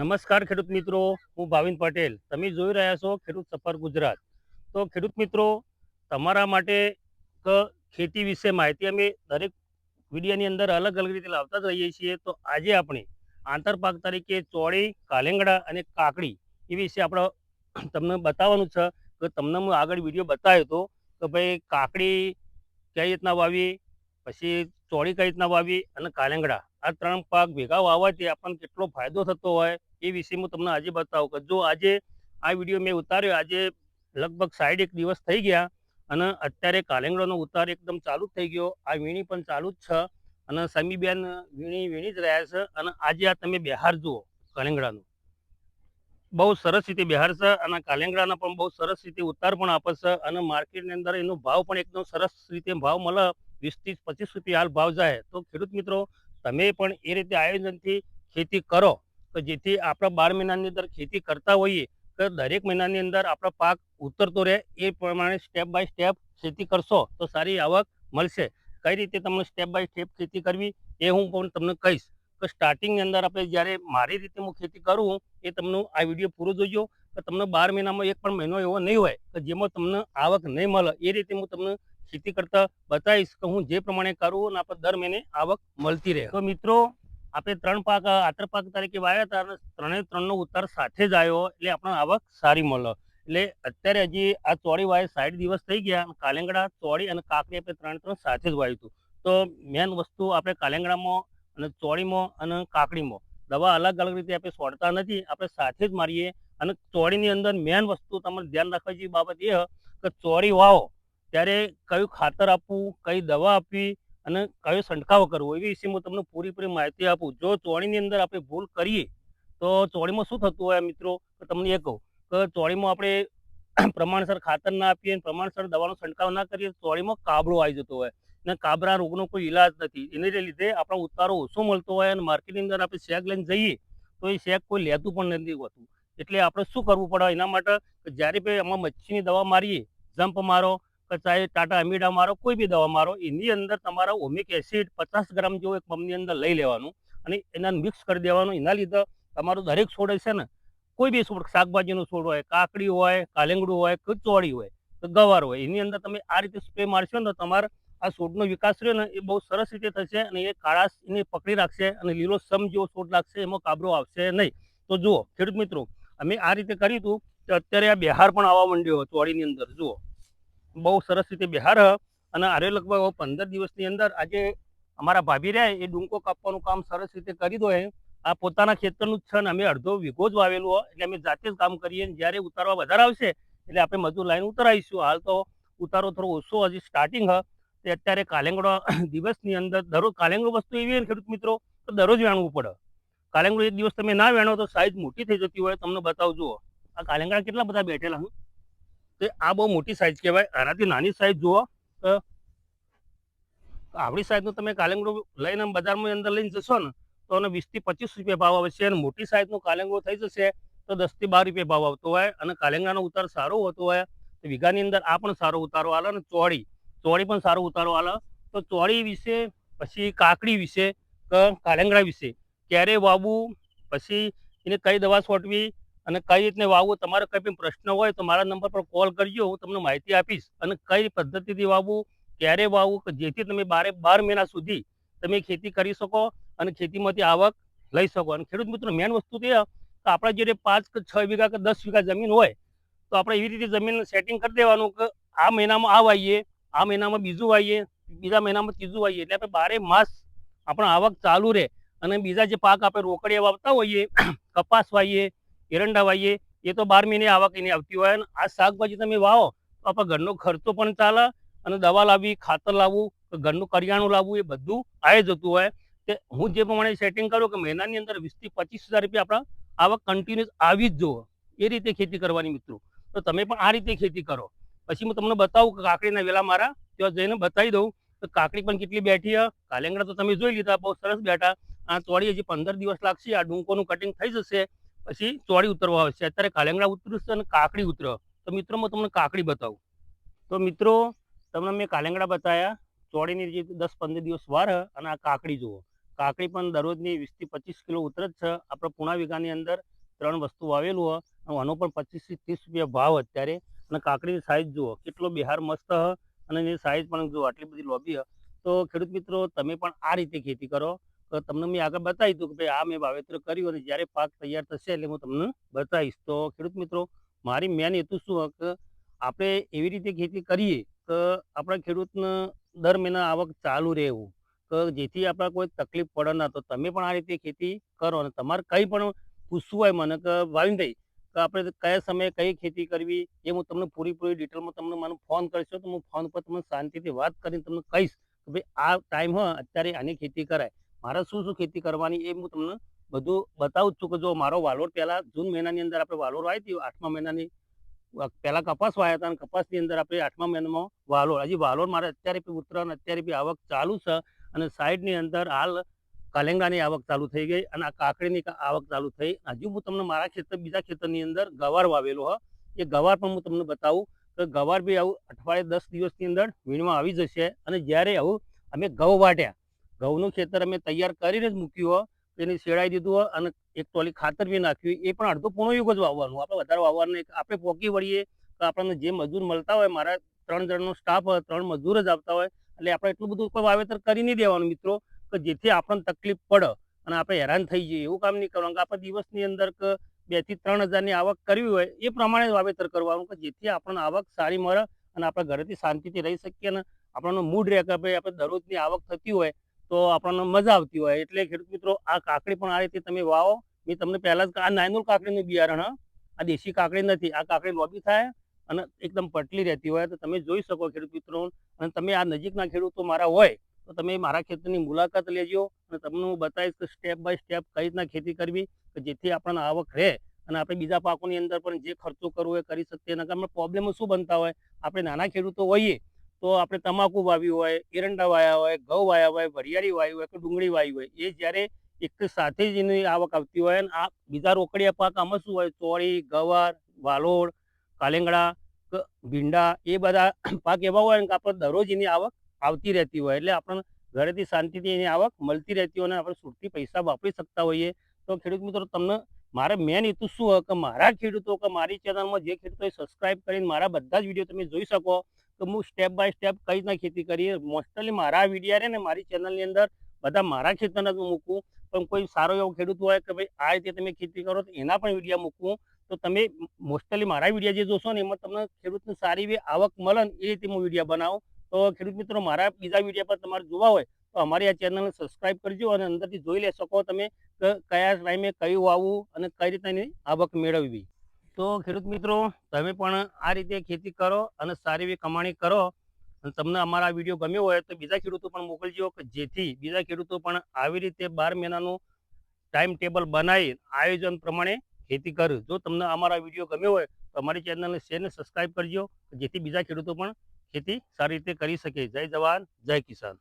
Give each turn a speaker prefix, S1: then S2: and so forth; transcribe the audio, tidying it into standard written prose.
S1: નમસ્કાર ખેડૂત મિત્રો, હું ભાવિન પટેલ. તમે જોઈ રહ્યા છો ખેડૂત સફર ગુજરાત. તો ખેડૂત મિત્રો, તમારા માટે ખેતી વિશે માહિતી અમે દરેક વિડીયોની અંદર અલગ અલગ રીતે લાવતા જ રહીએ છીએ. તો આજે આપણે આંતરપાક તરીકે ચોળી, કાલેંગડા અને કાકડી એ વિશે આપણે તમને બતાવવાનું છે. તો તમને હું આગળ વિડીયો બતાવ્યો હતો કે ભાઈ કાકડી કઈ રીતના વાવી, પછી ચોળી કઈ રીતના વાવી અને કાલેંગડા આ 3 પાક ભેગા વાવવાથી આપણને કેટલો ફાયદો થતો હોય એ વિશે હું તમને આજે બતાવું કે જો આજે આ વિડીયો મેં ઉતાર્યો આજે લગભગ 61 દિવસ થઈ ગયા અને અત્યારે કાલેંગડાનો ઉતાર એકદમ ચાલુ જ થઈ ગયો. આ વીણી પણ ચાલુ જ છે અને સમીબેન વીણી જ રહ્યા છે. અને આજે આ તમે બહાર જુઓ કાલેંગડાનું બહુ સરસ રીતે બહાર છે અને કાલેંગડાના પણ બહુ સરસ રીતે ઉતાર પણ આપે છે અને માર્કેટની અંદર એનો ભાવ પણ એકદમ સરસ રીતે ભાવ મળે. 20 થી 25 રૂપિયા હાલ ભાવ જાય. તો ખેડૂત મિત્રો, તમે પણ એ રીતે આયોજનથી ખેતી કરો તો જેથી આપણે 12 મહિનાની અંદર ખેતી કરતા હોઈએ તો દરેક મહિનાની અંદર આપણો પાક ઉતરતો રહે. એ પ્રમાણે સ્ટેપ બાય સ્ટેપ ખેતી કરશો તો સારી આવક મળશે. કઈ રીતે તમને સ્ટેપ બાય સ્ટેપ ખેતી કરવી એ હું પણ તમને કહીશ. તો સ્ટાર્ટિંગની અંદર આપણે જ્યારે મારી રીતે હું ખેતી કરું એ તમને આ વિડીયો પૂરો જોજો કે તમને 12 મહિનામાં એક પણ મહિનો એવો નહીં હોય કે જેમાં તમને આવક નહીં મળે. એ રીતે હું તમને ખેતી કરતા બતાવીશ કે હું જે પ્રમાણે કરું અને આપણે દર મહિને આવક મળતી રહે. તો મિત્રો, આપણે 3 પાક આંતર પાક તરીકે વાવ્યા હતા અને 3નો ઉતાર સાથે જ આવ્યો એટલે આપણને આવક સારી મળે. એટલે અત્યારે હજી આ ચોળી વાય 60 દિવસ થઈ ગયા. કાલેંગડા, ચોળી અને કાકડી આપણે 3 સાથે જ વાવ્યું હતું. તો મેન વસ્તુ આપણે કાલેંગડામાં અને ચોળીમાં અને કાકડીમાં દવા અલગ અલગ રીતે આપણે છોડતા નથી, આપણે સાથે જ મારીએ. અને ચોળીની અંદર મેન વસ્તુ તમારે ધ્યાન રાખવા જેવી બાબત એ કે ચોળી વાવો ત્યારે કયું ખાતર આપવું, કઈ દવા આપવી અને કયો છંટકાવ કરવો એ વિશે હું તમને પૂરેપૂરી માહિતી આપું. જો ચોળીની અંદર આપણે ભૂલ કરીએ તો ચોળીમાં શું થતું હોય મિત્રો, તો તમને એ કહું કે ચોળીમાં આપણે પ્રમાણસર ખાતર ના આપીએ, પ્રમાણસર દવાનો છંટકાવ ના કરીએ, ચોળીમાં કાબળો આવી જતો હોય અને કાબરા રોગનો કોઈ ઈલાજ નથી. એને લીધે આપણો ઉતારો ઓછો મળતો હોય અને માર્કેટની અંદર આપણે શેક લઈને જઈએ તો એ શેક કોઈ લેતું પણ નથી હોતું. એટલે આપણે શું કરવું પડે એના માટે કે જ્યારે બી આમાં મચ્છીની દવા મારીએ, જમ્પ મારો કે ચાહે ટાટા અમીડા મારો, કોઈ બી દવા મારો, એની અંદર તમારા ઓમિક એસિડ 50 ગ્રામ જેવું એક પંપની અંદર લઈ લેવાનું અને એના મિક્સ કરી દેવાનું. એના લીધે તમારું દરેક છોડ છે ને, કોઈ બી છોડ, શાકભાજીનો છોડ હોય, કાકડી હોય, કાલેંગડું હોય કે ચોળી હોય કે ગવાર હોય, એની અંદર તમે આ રીતે સ્પ્રે મારશો ને તો તમારા આ છોડનો વિકાસ રહ્યો ને એ બહુ સરસ રીતે થશે અને એ કાળાશ એને પકડી રાખશે અને લીલો સમ જેવો છોડ લાગશે, એમાં કાબરો આવશે નહીં. તો જુઓ ખેડૂત મિત્રો, અમે આ રીતે કર્યું હતું તો અત્યારે આ બહાર પણ આવવા માંડ્યો ચોળીની અંદર. જુઓ બહુ સરસ રીતે બહાર અને આરે લગભગ 15 દિવસની અંદર આજે અમારા ભાભી રહ્યા એ ડુંકો કાપવાનું કામ સરસ રીતે કરી દો. આ પોતાના ખેતરનું જ છે ને અમે અડધો વીઘો જ વાવેલું હોય એટલે અમે જાતે જ કામ કરીએ. જ્યારે ઉતારવા વધારે આવશે એટલે આપણે મજૂર લાઈન ઉતરાવીશું. હાલ તો ઉતારો થોડો ઓછો હજી સ્ટાર્ટિંગ તે અત્યારે કાલેંગડો દિવસની અંદર દરરોજ કાલેંગડો વસ્તુ એવી ને ખેડૂત મિત્રો તો દરરોજ વેણવું પડે. કાલેંગડો એક દિવસ તમે ના વેણો તો સાઈઝ મોટી થઈ જતી હોય. તમને બતાવું જુઓ આ કાલેંગડા કેટલા બધા બેઠેલા હું તો આ બહુ મોટી સાઈઝ કહેવાય. આનાથી નાની સાઈઝ જુઓ તો આવડી સાઈઝનું તમે કાલેંગડું લઈને બજારમાં અંદર લઈને જશો ને તો એને 20 થી 25 રૂપિયા ભાવ આવશે અને મોટી સાઈઝનું કાલેંગડું થઈ જશે તો 10 થી 12 રૂપિયા ભાવ આવતો હોય. અને કાલેંગડાનો ઉતાર સારો હોતો હોય તો વીઘાની અંદર આ પણ સારો ઉતારો આલે અને ચોળી પણ સારો ઉતારો આલે. તો ચોળી વિશે, પછી કાકડી વિશે, કાલેંગડા વિશે ક્યારે વાવવું, પછી એને કઈ દવા છોટવી અને કઈ રીતને વાવવું, તમારે કંઈ પણ પ્રશ્ન હોય તો મારા નંબર પર કોલ કરજો, હું તમને માહિતી આપીશ. અને કઈ પદ્ધતિથી વાવવું, ક્યારે વાવવું કે જેથી તમે 12 મહિના સુધી તમે ખેતી કરી શકો અને ખેતીમાંથી આવક લઈ શકો. અને ખેડૂત મિત્રો, મેન વસ્તુ તો એ કે આપણા જે 5 કે 6 વીઘા કે 10 વીઘા જમીન હોય તો આપણે એવી રીતે જમીન સેટિંગ કરી દેવાનું કે આ મહિનામાં આ વાવીએ, આ મહિનામાં બીજું વાવીએ, બીજા મહિનામાં ત્રીજું વાવીએ, એટલે આપણે 12 માસ આપણા આવક ચાલુ રહે. અને બીજા જે પાક આપણે રોકડિયા વાવતા હોઈએ, કપાસ વાવીએ, એરંડા વાવીએ, એ તો 12 મહિને આવક એની આવતી હોય. અને આ શાકભાજી તમે વાવો તો આપણા ઘરનો ખર્ચો પણ ચાલે અને દવા લાવવી, ખાતર લાવવું, ઘરનું કરિયાણું લાવવું એ બધું આવી જતું હોય. તે હું જે પ્રમાણે સેટિંગ કરું કે મહિનાની અંદર 20 થી 25 હજાર રૂપિયા આપણા આવક કન્ટિન્યુઅસ આવી જ જુઓ. એ રીતે ખેતી કરવાની મિત્રો. તો તમે પણ આ રીતે ખેતી કરો. પછી હું તમને બતાવું કે કાકડીના વેલા મારા ત્યાં જઈને બતાવી દઉં તો કાકડી પણ કેટલી બેઠી છે. કાલેંગડા તો તમે જોઈ લીધા, બહુ સરસ બેઠા. આ ચોળી હજી 15 દિવસ લાગશે, આ ડુંકોનું કટિંગ થઈ જશે પછી ચોળી ઉતરવા આવશે. અત્યારે કાલેંગડા ઉતરશે અને કાકડી ઉતરે. તો મિત્રો હું તમને કાકડી બતાવું. તો મિત્રો, તમને મેં કાલેંગડા બતાવ્યા, ચોળીની જે 10-15 દિવસ વાર અને આ કાકડી જુઓ. કાકડી પણ દરરોજની 20 થી 25 કિલો ઉતરે જ છે. આપણે પૂણા વીઘાની અંદર 3 વસ્તુ વાવેલું હોય અને આનો પણ 25 થી 30 રૂપિયા ભાવ અત્યારે. અને કાકડીની સાઈઝ જુઓ કેટલો બિહાર મસ્ત હ અને એની સાઈઝ પણ જુઓ આટલી બધી લોબી હ. તો ખેડૂત મિત્રો તમે પણ આ રીતે ખેતી કરો. તો તમને મેં આગળ બતાવી દીધું કે ભાઈ આ મેં વાવેતર કર્યું અને જ્યારે પાક તૈયાર થશે એટલે હું તમને બતાવીશ. તો ખેડૂત મિત્રો મારી મેન હેતુ શું હોય કે આપણે એવી રીતે ખેતી કરીએ કે આપણા ખેડૂતને દર મહિના આવક ચાલુ રહે એવું, તો જેથી આપણે કોઈ તકલીફ પડે ના. તો તમે પણ આ રીતે ખેતી કરો અને તમારે કંઈ પણ પૂછવું હોય મને કે ભાવિનભાઈ કે આપણે કયા સમયે કઈ ખેતી કરવી એ હું તમને પૂરી ડિટેલમાં તમને મને ફોન કરશો તો હું ફોન પર તમને શાંતિથી વાત કરીને તમને કહીશ કે ભાઈ આ ટાઈમ હોય અત્યારે આની ખેતી કરાય. મારે શું ખેતી કરવાની એ હું તમને બધું બતાવું જ છું. કે જો મારો વાલોર પહેલા જૂન મહિનાની અંદર આપણે વાલોર વાવી હતી, 8મા મહિનાની પહેલા કપાસ વાયા હતા અને કપાસની અંદર આપણે 8મા મહિનામાં વાલોર. હજી વાલોર મારે અત્યારે બી ઉતરણ અત્યારે બી આવક ચાલુ છે અને સાઈડની અંદર હાલ કાલેંગાની આવક ચાલુ થઈ ગઈ અને આ કાકડીની આવક ચાલુ થઈ. હજુ હું તમને મારા ખેતર બીજા ખેતરની અંદર ગવાર વાવેલો હ, એ ગવાર પણ હું તમને બતાવું કે ગવાર બી આવું અઠવાડિયે 10 દિવસની અંદર વીણમાં આવી જશે. અને જ્યારે આવું અમે ઘઉં વાટ્યા, ઘઉંનું ખેતર અમે તૈયાર કરીને જ મૂક્યું હોય, એને શેડાઈ દીધું હોય અને એક ટોલી ખાતર બી નાખ્યું. એ પણ અડધો પોણો યુગ જ વાવવાનું, આપણે વધારે વાવવાનું નહીં. આપણે પોકી વળીએ તો આપણને જે મજૂર મળતા હોય, મારા 3 જણનો સ્ટાફ હોય, 3 મજૂર જ આવતા હોય, એટલે આપણે એટલું બધું કોઈ વાવેતર કરી નહીં દેવાનું મિત્રો કે જેથી આપણને તકલીફ પડે અને આપણે હેરાન થઈ જઈએ એવું કામ નહીં કરવાનું. આપણે દિવસની અંદર કે 2 થી 3 હજારની આવક કરવી હોય એ પ્રમાણે વાવેતર કરવાનું કે જેથી આપણને આવક સારી મળે અને આપણે ઘરેથી શાંતિથી રહી શકીએ અને આપણને મૂડ રહે કે ભાઈ આપણે દરરોજની આવક થતી હોય તો આપણને મજા આવતી હોય. એટલે ખેડૂત મિત્રો આ કાકડી પણ આ રીતે તમે વાવો. મેં તમને પહેલા જ આ નાયનોલ કાકડીનું બિયારણ હ, આ દેશી કાકડી નથી. આ કાકડી લોબી થાય અને એકદમ પટલી રહેતી હોય. તો તમે જોઈ શકો ખેડૂત મિત્રો, અને તમે આ નજીકના ખેડૂતો મારા હોય તો તમે મારા ખેતરની મુલાકાત લેજો અને તમને હું બતાવીશ કે સ્ટેપ બાય સ્ટેપ કઈ રીતના ખેતી કરવી કે જેથી આપણને આવક રહે અને આપણે બીજા પાકોની અંદર પણ જે ખર્ચો કરવો એ કરી શકીએ. નકર આપણે પ્રોબ્લેમો શું બનતા હોય, આપણે નાના ખેડૂતો હોઈએ તો આપણે તમાકુ વાવ્યું હોય, એરંડા વાયા હોય, ઘઉં વાયા હોય, વરિયાળી વાવી હોય કે ડુંગળી વાવી હોય, એ જ્યારે એક સાથે જ એની આવક આવતી હોય અને આ બીજા રોકડિયા પાક આમાં શું હોય, ચોળી, ગવાર, વાલોળ, કાલેંગડા, ભીંડા, એ બધા પાક એવા હોય કે આપણે દરરોજ એની આવક આવતી રહેતી હોય. એટલે આપણને ઘરેથી શાંતિથી એની આવક મળતી રહેતી હોય અને આપણે સુરતી પૈસા વાપરી શકતા હોઈએ. તો ખેડૂત મિત્રો તમને મારે મેન હેતુ શું હોય કે મારા ખેડૂતો કે મારી ચેનલમાં જે ખેડૂતોએ સબસ્ક્રાઇબ કરીને મારા બધા જ વિડીયો તમે જોઈ શકો તો હું સ્ટેપ બાય સ્ટેપ કઈ રીતના ખેતી કરીએ. મોસ્ટલી મારા વિડીયો રહે ને મારી ચેનલની અંદર બધા મારા ખેતરના જ મૂકું, પણ કોઈ સારો એવો ખેડૂત હોય કે ભાઈ આ રીતે તમે ખેતી કરો તો એના પણ વિડીયો મૂકું. તો તમે મોસ્ટલી મારા વિડીયો જે જોશો ને એમાં તમને ખેડૂતને સારી એવી આવક મળે ને એ રીતે હું વિડીયો બનાવું. તો ખેડૂત મિત્રો મારા બીજા વિડીયો પર તમારે જોવા હોય તો અમારી આ ચેનલને સબસ્ક્રાઇબ કરજો અને અંદરથી જોઈ લે શકો તમે કે કયા ટાઈમે કયું વાવવું અને કઈ રીતના એની આવક મેળવવી. તો ખેડૂત મિત્રો તમે પણ આ રીતે ખેતી કરો અને સારી એવી કમાણી કરો. અને તમને અમારા વિડીયો ગમ્યો હોય તો બીજા ખેડૂતો પણ મોકલજો કે જેથી બીજા ખેડૂતો પણ આવી રીતે 12 મહિનાનું ટાઈમ ટેબલ બનાવી આયોજન પ્રમાણે ખેતી કરે. જો તમને અમારા વિડીયો ગમ્યો હોય તો અમારી ચેનલને શેર ને સબસ્ક્રાઇબ કરજો જેથી બીજા ખેડૂતો પણ ખેતી સારી રીતે કરી શકે. જય જવાન, જય કિસાન.